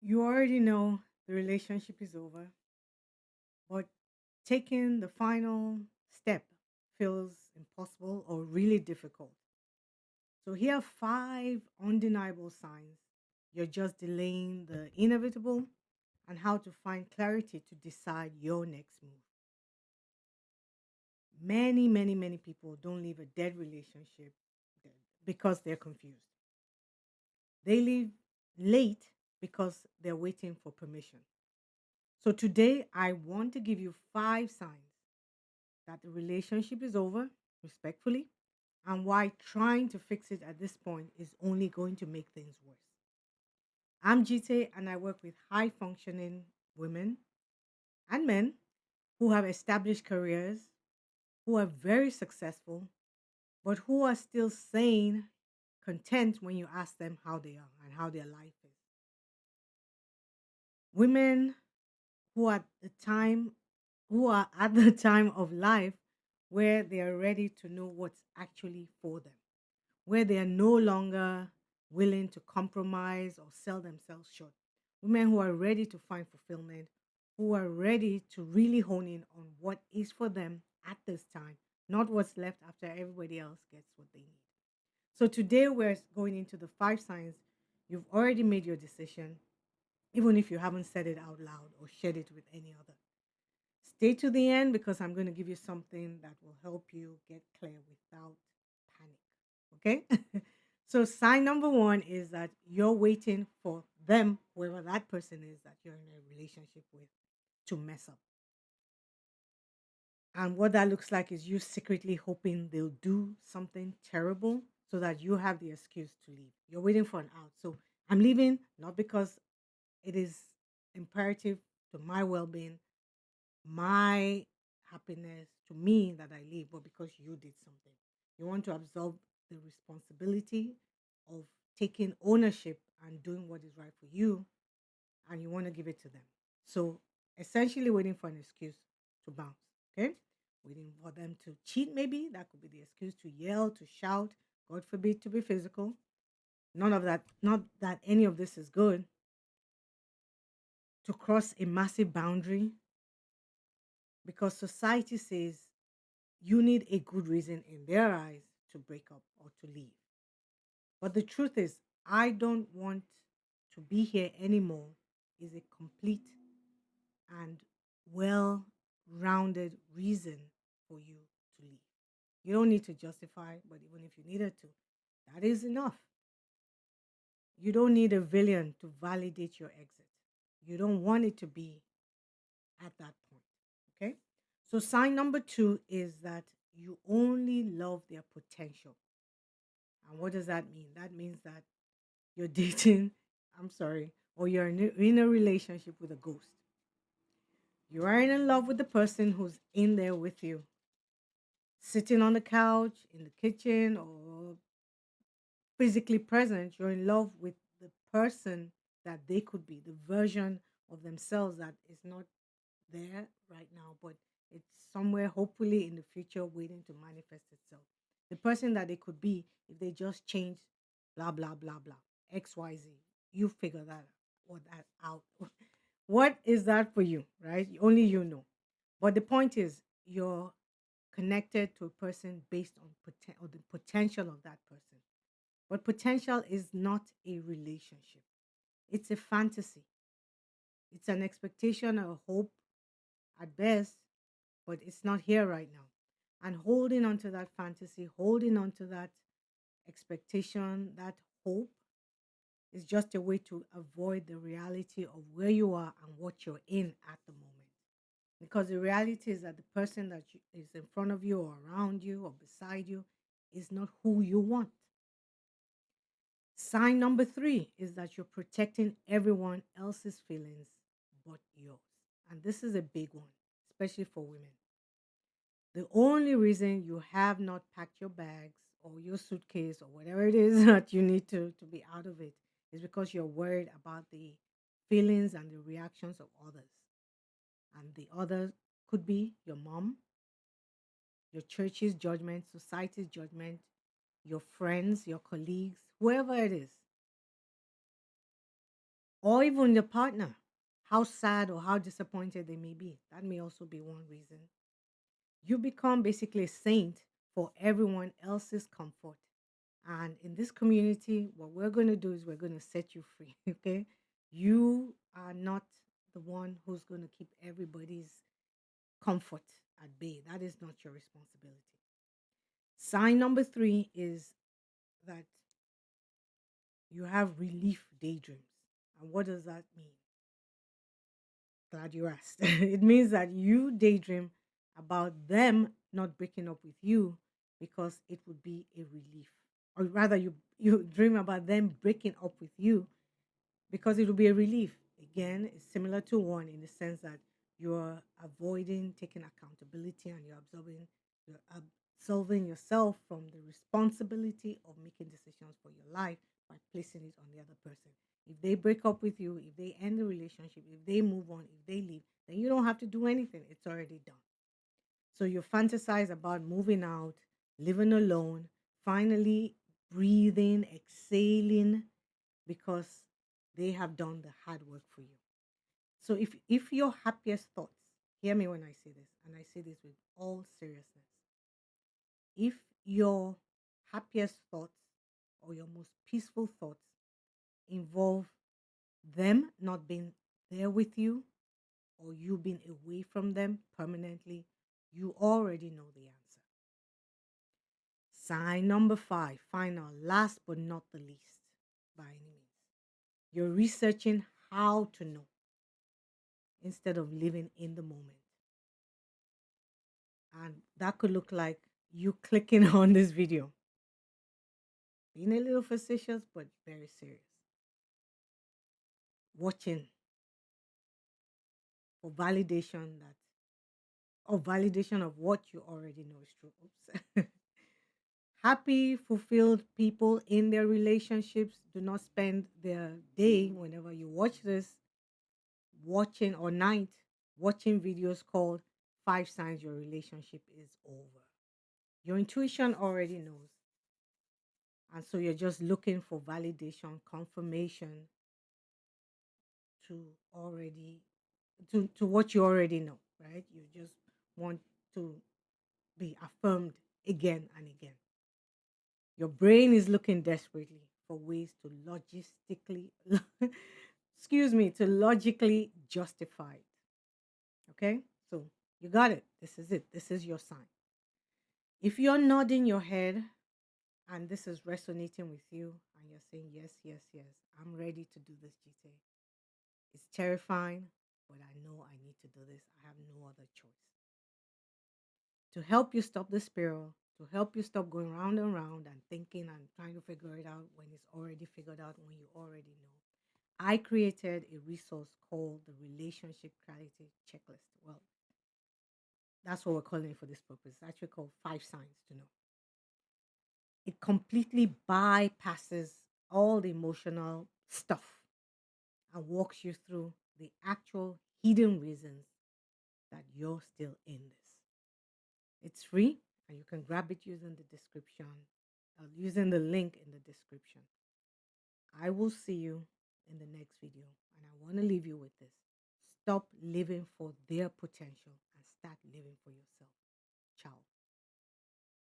You already know the relationship is over, but taking the final step feels impossible or really difficult. So, here are five undeniable signs you're just delaying the inevitable and how to find clarity to decide your next move. Many people don't leave a dead relationship because they're confused. They leave late because they're waiting for permission. So today, I want to give you five signs that the relationship is over, respectfully, and why trying to fix it at this point is only going to make things worse. I'm Jite, and I work with high functioning women and men who have established careers, who are very successful, but who are still sane, content when you ask them how they are and how their life is. Women who are at the time who are at the time of life where they are ready to know what's actually for them, where they are no longer willing to compromise or sell themselves short. Women who are ready to find fulfillment, who are ready to really hone in on what is for them at this time, not what's left after everybody else gets what they need. So today we're going into the five signs you've already made your decision, even if you haven't said it out loud or shared it with any other. Stay to the end because I'm going to give you something that will help you get clear without panic. Okay? So, sign number one is that you're waiting for them, whoever that person is that you're in a relationship with, to mess up. And what that looks like is you secretly hoping they'll do something terrible so that you have the excuse to leave. You're waiting for an out. So, I'm leaving not because it is imperative to my well being, my happiness, to me that I live, but because you did something. You want to absorb the responsibility of taking ownership and doing what is right for you, and you want to give it to them. So essentially, waiting for an excuse to bounce. Okay, waiting for them to cheat. Maybe that could be the excuse to yell, to shout. God forbid to be physical. None of that. Not that any of this is good. To cross a massive boundary because society says you need a good reason in their eyes to break up or to leave. But the truth is, I don't want to be here anymore is a complete and well rounded reason for you to leave. You don't need to justify, but even if you needed to, that is enough. You don't need a villain to validate your exit. You don't want it to be at that point. Okay? So, sign number two is that you only love their potential. And what does that mean? That means that you're dating, I'm sorry, or you're in a relationship with a ghost. You aren't in love with the person who's in there with you, sitting on the couch, in the kitchen, or physically present. You're in love with the person that they could be, the version of themselves that is not there right now, but it's somewhere, hopefully, in the future, waiting to manifest itself. The person that they could be if they just change, blah, blah, blah, blah, XYZ. You figure that or that out. What is that for you, right? Only you know. But the point is, you're connected to a person based on or the potential of that person. But potential is not a relationship. It's a fantasy. It's an expectation or hope at best, but it's not here right now. And holding on to that fantasy, holding on to that expectation, that hope is just a way to avoid the reality of where you are and what you're in at the moment. Because the reality is that the person that is in front of you or around you or beside you is not who you want. Sign number three is that you're protecting everyone else's feelings but yours. And this is a big one, especially for women. The only reason you have not packed your bags or your suitcase or whatever it is that you need to be out of it is because you're worried about the feelings and the reactions of others. And the other could be your mom, your church's judgment, society's judgment, your friends, your colleagues, whoever it is. or even your partner, how sad or how disappointed they may be. That may also be one reason. You become basically a saint for everyone else's comfort. And in this community, what we're going to do is we're going to set you free. Okay. You are not the one who's going to keep everybody's comfort at bay. That is not your responsibility. Sign number three is that you have relief daydreams. And what does that mean? Glad you asked. It means that you daydream about them not breaking up with you because it would be a relief. Or rather, you dream about them breaking up with you because it will be a relief. Again, it's similar to one in the sense that you're avoiding taking accountability and you're absolving yourself from the responsibility of making decisions for your life by placing it on the other person. If they break up with you, if they end the relationship, if they move on, if they leave, then you don't have to do anything. It's already done. So you fantasize about moving out, living alone, finally breathing, exhaling, because they have done the hard work for you. So if your happiest thoughts, hear me when I say this, and I say this with all seriousness, if your happiest thoughts or your most peaceful thoughts involve them not being there with you or you being away from them permanently, you already know the answer. Sign number five, final, last but not the least, by any means. You're researching how to know instead of living in the moment. And that could look like you clicking on this video, being a little facetious, but very serious. Watching for validation that, or validation of what you already know is true. Oops. Happy, fulfilled people in their relationships do not spend their day, whenever you watch this, watching or night, watching videos called Five Signs Your Relationship is Over. Your intuition already knows. And so you're just looking for validation, confirmation to already to what you already know, right? You just want to be affirmed again and again. Your brain is looking desperately for ways to logistically excuse me, to logically justify it. Okay? So you got it. This is it. This is your sign. If you're nodding your head and this is resonating with you and you're saying yes, yes, yes, I'm ready to do this, Jite. It's terrifying, but I know I need to do this. I have no other choice. To help you stop the spiral, to help you stop going round and round and thinking and trying to figure it out when it's already figured out, when you already know, I created a resource called the Relationship Clarity Checklist. Well, that's what we're calling it for this purpose. It's actually called Five Signs to Know. It completely bypasses all the emotional stuff and walks you through the actual hidden reasons that you're still in this. It's free and you can grab it using the description, using the link in the description. I will see you in the next video and I want to leave you with this. Stop living for their potential and start living for yourself.